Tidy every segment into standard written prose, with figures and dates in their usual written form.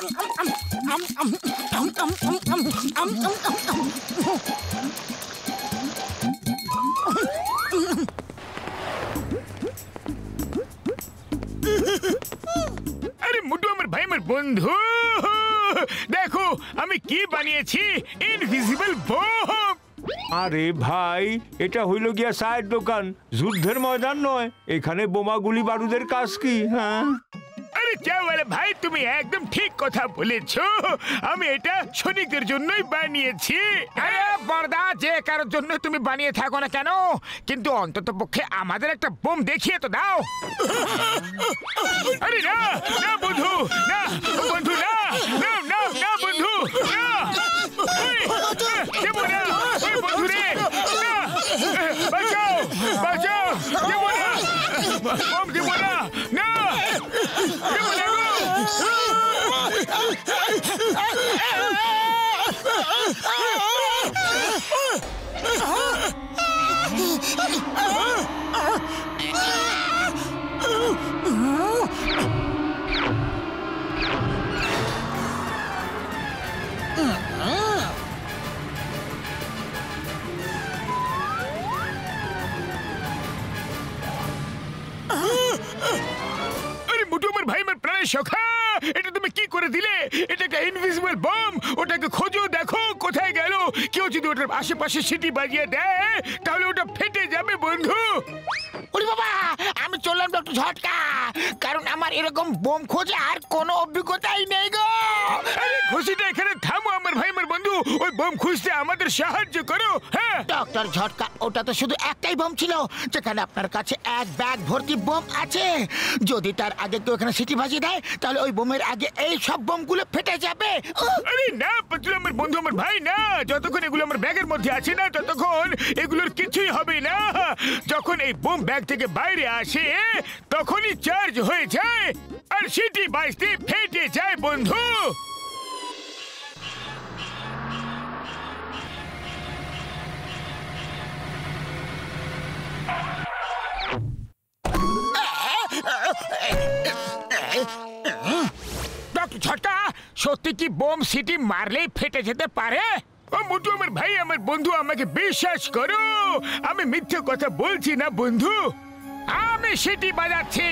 আরে মুটু আমার ভাই আমার বন্ধু, দেখো আমি কি বানিয়েছি, ইনভিজিবল বোম। আরে ভাই, এটা হইল গিয়া চায়ের দোকান, যুদ্ধের ময়দান নয়। এখানে বোমা গুলি বারুদের কাজ কি? হ্যাঁ আরে क्या বলে ভাই, তুমি একদম ঠিক কথা বলেছো। আমি এটা সৈনিকদের জন্যই বানিয়েছি। আরে বড়দা, যে কারোর জন্য তুমি বানিয়ে থাকো না কেন, কিন্তু অন্তত পক্ষে আমাদের একটা বোম দেখিয়ে তো দাও। আরে না না বন্ধু, না বন্ধু, না না না না বন্ধু, না দেবো না বন্ধু রে, না বাঁচাও বাঁচাও, দেবো না বোম, দেবো না, না দেবো না গো। আরে মুটু আমার ভাই আমার প্রাণের সখা, এটা তুমি কি করে দিলে? এটা একটা ইনভিজিবল বম, ওটাকে খোঁজো, দেখো কোথায় গেল। কেউ যদি ওটার আশেপাশে সিটি বাজিয়ে দেয় তাহলে ওটা ফেটে যাবে বন্ধু। ওরে বাবা, আমি চললাম ডক্টর ঝটকা, কারণ আমার এরকম বোম খোঁজে আর কোনো অভিজ্ঞতাই নেই গো। আরে ঘুষিটা এখানে থামো আমার ভাই আমার বন্ধু, ওই বোম খুঁজতে আমাদের সাহায্য করো। হ্যাঁ ডক্টর ঝটকা, ওটা তো শুধু একটাই বোম ছিল, যেখানে আপনার কাছে এক ব্যাগ ভর্তি বোম আছে। যদি তার আগে কেউ এখানে সিটি বাজিয়ে দেয় তাহলে ওই বোমের আগে এই সব বোমগুলো ফেটে যাবে। আরে না পাতলু আমার বন্ধু আমার ভাই, না, যতক্ষণ এগুলো আমার ব্যাগের মধ্যে আছে না ততক্ষণ এগুলোর কিছুই হবে না। যখন এই বোম ব্যাগ থেকে বাইরে আসে তখনই চার্জ হয়ে যায় আর সিটি বাজতে ফেটে যায় বন্ধু। ডক্টর ঝটকা, সত্যি কি বোম সিটি মারলেই ফেটে যেতে পারে? ও মুটু আমার ভাই আমার বন্ধু, আমাকে বিশ্বাস করো, আমি মিথ্যে কথা বলছি না বন্ধু। আমি সিটি বাজাচ্ছি,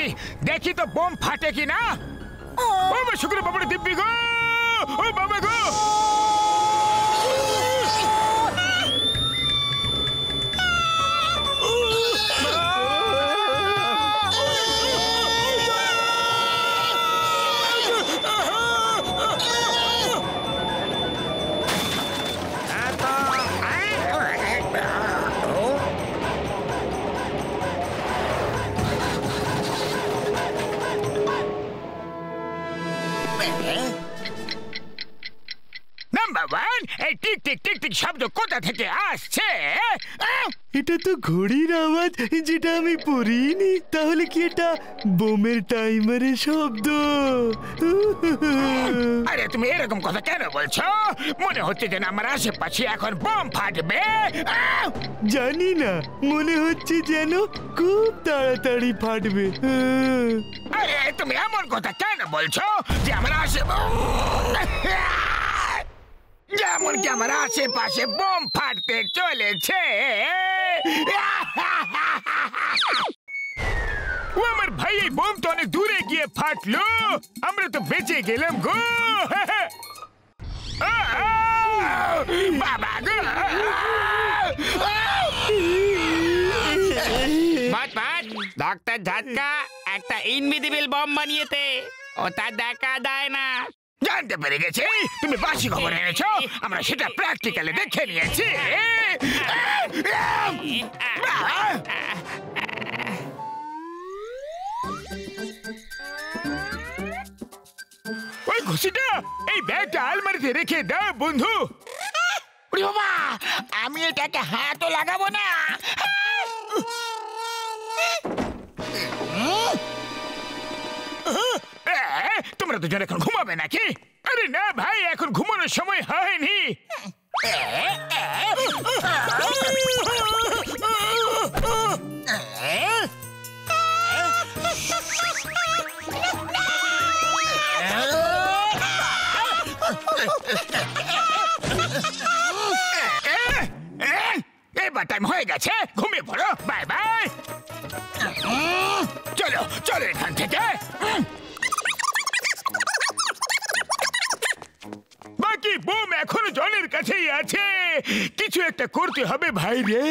দেখি তো বোম ফাটে কিনা। ও আমার শুক্র বাবার দিব্যি গো, ও বাবা গো। নাম্বার ওয়ান, এই টিক টিক টিক টিক শব্দ কোথা থেকে আসছে? এটা তো ঘড়ির আওয়াজ, যেটা আমি পড়িনি। তাহলে কি এটা বোমের টাইমারের শব্দ? আরে তুমি এরকম কথা কেন বলছো? মনে হচ্ছে যেন আমার আশেপাশে এখন বোম ফাটবে। জানি না, মনে হচ্ছে যেন খুব তাড়াতাড়ি ফাটবে। আরে তুমি এমন কথা কেন বলছো যে আমার যেমন কি আমার আশেপাশে বোম ফাটতে চলেছে? ও আমার ভাই, এই বোম তো অনেক দূরে গিয়ে ফাটলো, আমরা তো বেঁচে গেলাম গো। বাবা গো! ডক্টর ঝটকা একটা ইনভিজিবল বম বানিয়েছে, ওটা দেখা যায় না। জানতে পেরে গেছি তুমি বাসি খবর এনেছো, আমরা সেটা প্র্যাকটিক্যালি দেখে নিয়েছি। ওই ঘুষিটা এই ব্যাগটা আলমারিতে রেখে দাও বন্ধু। ওরে বাবা, আমি এটাকে হাতও লাগাবো না। তোমরা দুজন এখন ঘুমাবে নাকি? আরে না ভাই, এখন ঘুমানোর সময় হয়নি। চলো এখান থেকে। বাকি বোম এখনো জনের কাছেই আছে, কিছু একটা করতে হবে ভাই রে।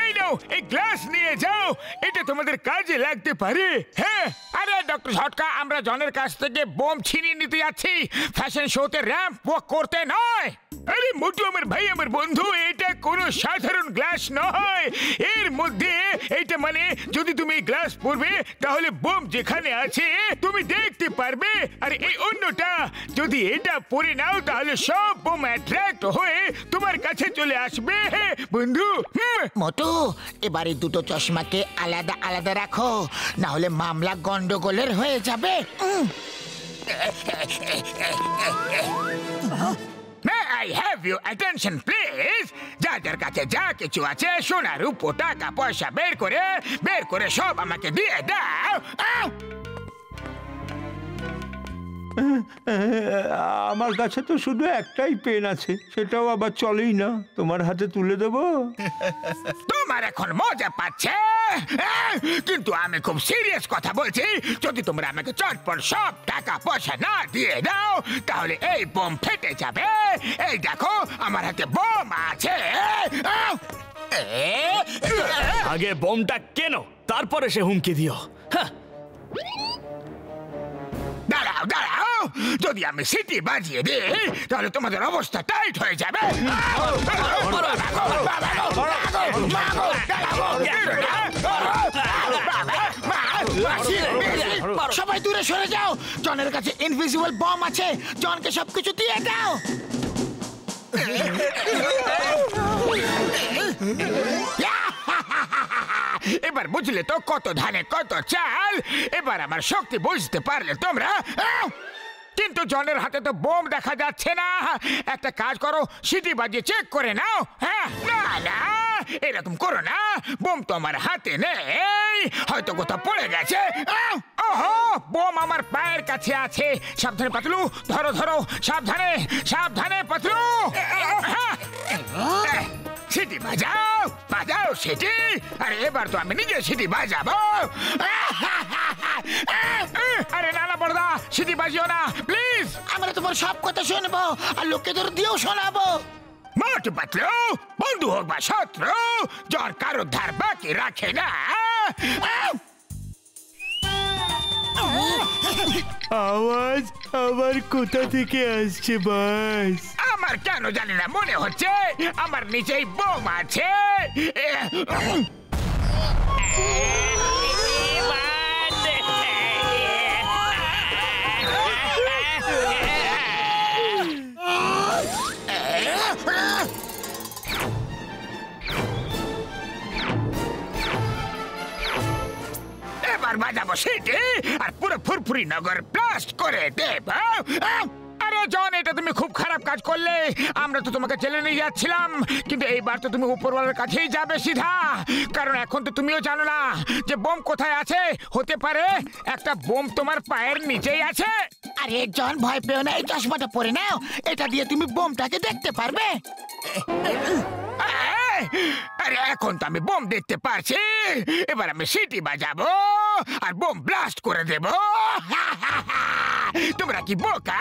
এই নাও, এই গ্লাস নিয়ে যাও, এটা তোমাদের কাজে লাগতে পারে। হ্যাঁ, আরে ডক্টর ঝটকা, আমরা জনের কাছ থেকে বোম ছিনিয়ে নিতে যাচ্ছি, ফ্যাশন শোতে র্যাম্প ওয়াক করতে নয়। আরে মোটু আমার ভাই, আমার বন্ধু, এটা কোনো সাধারণ গ্লাস নয়। এর মধ্যে এইটা মানে যদি তুমি এই গ্লাস পরবে তাহলে বোম যেখানে আছে তুমি দেখতে পারবে, আর এই অন্যটা যদি এটা পরে নাও তাহলে সব বোম অ্যাট্রাক্ট হয়ে তোমার কাছে চলে আসবে বন্ধু। মোটু, এবারে দুটো চশমাকে আলাদা আলাদা রাখো, না হলে মামলা গন্ডগোলের হয়ে যাবে। May I have your attention, please? যাদের কাছে যা কিছু আছে, সোনা রূপো টাকা পয়সা বের করে সব আমাকে দিয়ে দাও। আমার কাছে তো শুধু একটাই পেন আছে, সেটাও আবার চলেই না। তোমার হাতে তুলে দেবো? তোমার এখন মজা পাচ্ছে, কিন্তু আমি খুব সিরিয়াস কথা বলছি। যদি তোমরা আমাকে চটপট সব টাকা পয়সা না দিয়ে দাও তাহলে এই বোম ফেটে যাবে। এই দেখো, আমার হাতে বোম আছে। আগে বোমটা কেন, তারপরে সে হুমকি দিও। হ্যাঁ, দাঁড়াও দাঁড়াও, যদি আমি সিটি বাজিয়ে দিই তাহলে তোমাদের অবস্থা টাইট হয়ে যাবে। সবাই দূরে সরে যাও, জনের কাছে ইনভিজিবল বম আছে, জনকে সবকিছু দিয়ে দাও। এবার বুঝলে তো কত ধানে কত চাল। এবার আমার শক্তি বুঝতে পারলে তোমরা। কিন্তু জনের হাতে তো বোম দেখা যাচ্ছে না। একটা কাজ করো, সিটি বাজিয়ে চেক করে নাও। হ্যাঁ, না না, এরকম করো না, বোম তো আমার হাতে নেই, হয়তো কোথাও পড়ে গেছে। ওহো, বোম আমার পায়ের কাছে আছে। সাবধানে পাতলু, ধরো ধরো, সাবধানে সাবধানে পাতলু। সিটি বাজাও বাজাও সিটি। আরে এবার তো আমি নিজে সিটি বাজাবো। আরে না না বড়দা, সিটি বাজিও না প্লিজ। আমরা তোমার সব কথা শুনবো আর লোকেদের দিয়েও শোনাবো। মোটু পাতলু, বন্ধু হোক বা শত্রু, জ্বর কারো ধার বাকি রাখে না। আওয়াজ আবার কোথা থেকে আসছে বাস? আমার কেন জানি না মনে হচ্ছে আমার নিচেই বোম আছে। এবার বাজাবো সিটি আর পুরো ফুরফুরি নগর ব্লাস্ট করে দেব। আরে জন, এটা তুমি খুব খারাপ কাজ করলে। আমরা তো তোমাকে জেলে নিয়ে যাচ্ছিলাম, কিন্তু এইবার তো তুমি উপরওয়ালার কাছেই যাবে সিধা। কারণ এখন তো তুমিও জানো না যে বোম কোথায় আছে। হতে পারে একটা বোম তোমার পায়ের নিচেই আছে। আরে জন, ভয় পেও না, এই চশমাটা পরে নাও, এটা দিয়ে তুমি বোমটাকে দেখতে পারবে। আরে এখন তো আমি বোম দেখতে পারছি। এবার আমি সিটি বাজাবো আর বোম ব্লাস্ট করে দেব। তোমরা কি বোকা?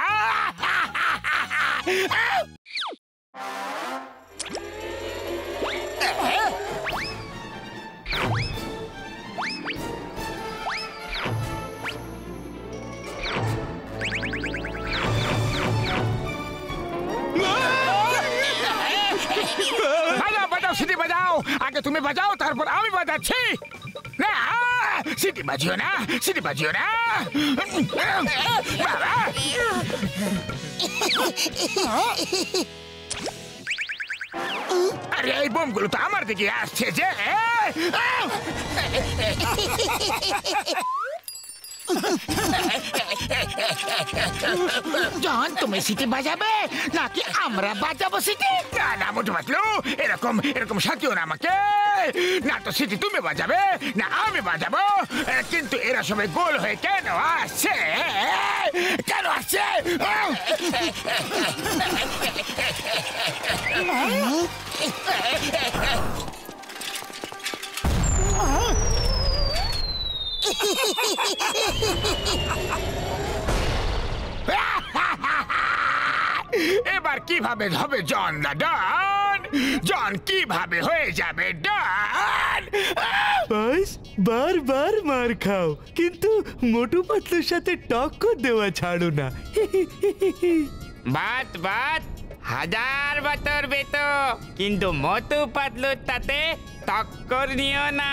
বাজাও বাজাও, সিটি বাজাও। আগে তুমি বাজাও, তারপর আমি বাজাচ্ছি। না, সিটি বাজিও না, সিটি বাজিও না। বাবা, আরে এই বোমগুলো তো আমার দিকে আসছে যে। জন, তুমি সিটি বাজাবে নাকি আমরা বাজাবো সিটি? না না মোটু পাতলু, এরকম এরকম সাথীও না আমাকে। না তো সিটি তুমি বাজাবে না আমি বাজাবো। কিন্তু এরা সবাই গোল হয়ে কেন আসছে? কেন আসছে? এবার কিভাবে হবে জন দা ডন? জন কিভাবে হয়ে যাবে ডন? বস বারবার মার খাও, কিন্তু মোটু পাতলুর সাথে টক্কর দেওয়া ছাড়ো না। বাত বাত হাজার বছর বেতো, কিন্তু মোটু পাতলুর তাতে টক্কর নিও না।